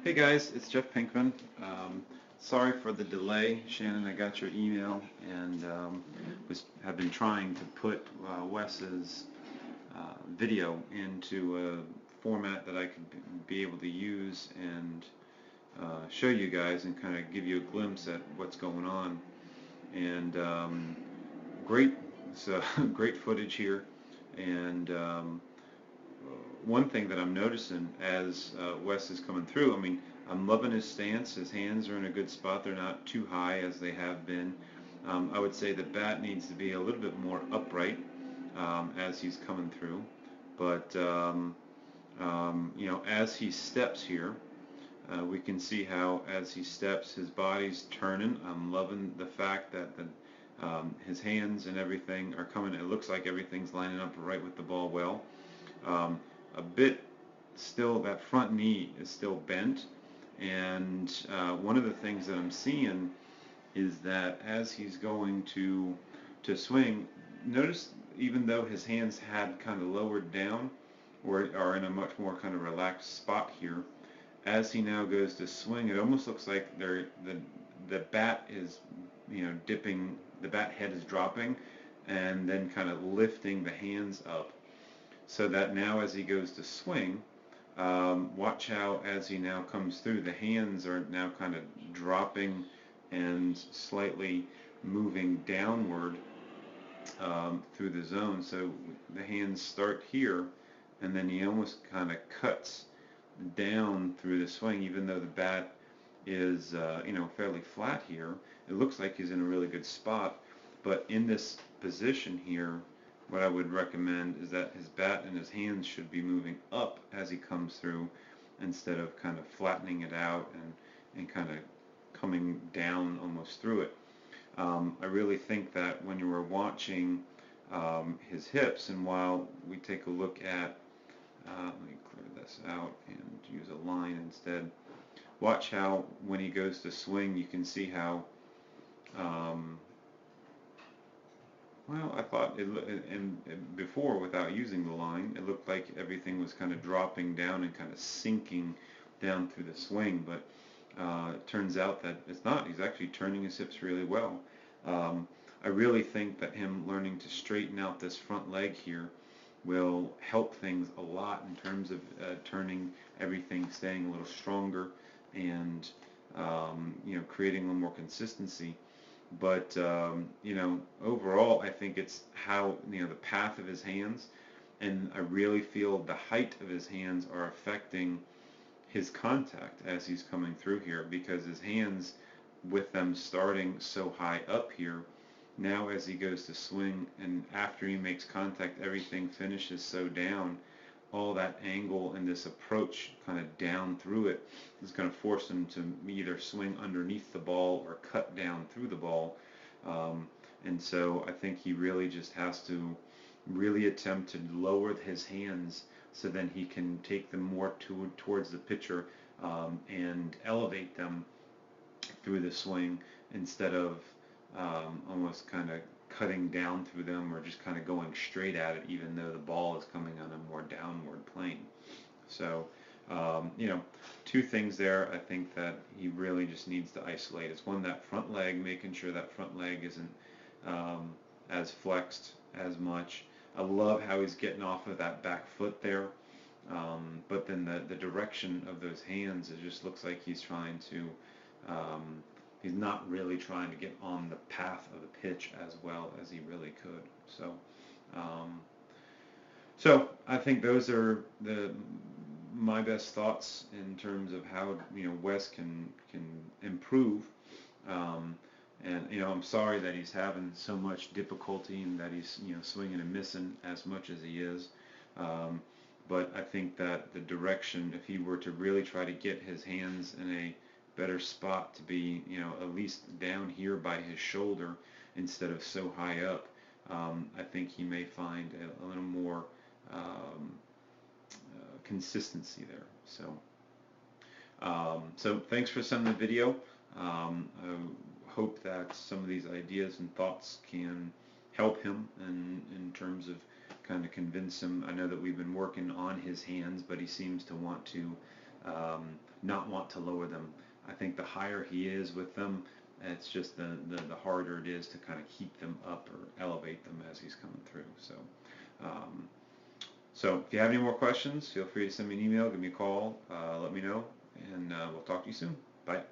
Hey guys, it's Jeff Pinkman. Sorry for the delay, Shannon. I got your email and have been trying to put Wes's video into a format that I could be able to use and show you guys and kind of give you a glimpse at what's going on. And great, so great footage here. And one thing that I'm noticing as Wes is coming through, I mean, I'm loving his stance. His hands are in a good spot. They're not too high as they have been. I would say the bat needs to be a little bit more upright as he's coming through. But, you know, as he steps here, we can see how as he steps, his body's turning. I'm loving the fact that his hands and everything are coming. It looks like everything's lining up right with the ball well. Um, a bit still, that front knee is still bent, and one of the things that I'm seeing is that as he's going to swing, notice even though his hands had kind of lowered down or are in a much more kind of relaxed spot here, as he now goes to swing, it almost looks like the bat is, you know, dipping, the bat head is dropping and then kind of lifting the hands up, so that now as he goes to swing, watch how as he now comes through, the hands are now kind of dropping and slightly moving downward through the zone. So the hands start here, and then he almost kind of cuts down through the swing, even though the bat is you know, fairly flat here. It looks like he's in a really good spot, but in this position here, what I would recommend is that his bat and his hands should be moving up as he comes through instead of kind of flattening it out and kind of coming down almost through it. I really think that when you were watching his hips, and while we take a look at, let me clear this out and use a line instead. Watch how when he goes to swing, you can see how well, I thought and before, without using the line, it looked like everything was kind of dropping down and kind of sinking down through the swing, but it turns out that it's not. He's actually turning his hips really well. I really think that him learning to straighten out this front leg here will help things a lot in terms of turning everything, staying a little stronger, and you know, creating a little more consistency. But you know, overall, I think it's how, you know, the path of his hands, and I really feel the height of his hands are affecting his contact as he's coming through here, because his hands, with them starting so high up here, now as he goes to swing and after he makes contact, everything finishes so down. All that angle and this approach kind of down through it is going to force him to either swing underneath the ball or cut down through the ball. Um, and so I think he really just has to really attempt to lower his hands so then he can take them more towards the pitcher and elevate them through the swing instead of almost kind of cutting down through them or just kind of going straight at it, even though the ball is coming on a more downward plane. So, you know, two things there I think that he really just needs to isolate. It's one, that front leg, making sure that front leg isn't as flexed as much. I love how he's getting off of that back foot there. But then the direction of those hands, it just looks like he's trying to, he's not really trying to get on the path of the pitch as well as he really could. So, um, so I think those are my best thoughts in terms of how, you know, Wes can improve. Um, and you know, I'm sorry that he's having so much difficulty and that he's, you know, swinging and missing as much as he is. Um, but I think that the direction, if he were to really try to get his hands in a better spot to be, you know, at least down here by his shoulder instead of so high up, I think he may find a little more consistency there. So thanks for sending the video. I hope that some of these ideas and thoughts can help him in terms of kind of convince him. I know that we've been working on his hands, but he seems to want to not want to lower them. I think the higher he is with them, it's just the harder it is to kind of keep them up or elevate them as he's coming through. Um, so if you have any more questions, feel free to send me an email, give me a call, let me know, and we'll talk to you soon. Bye.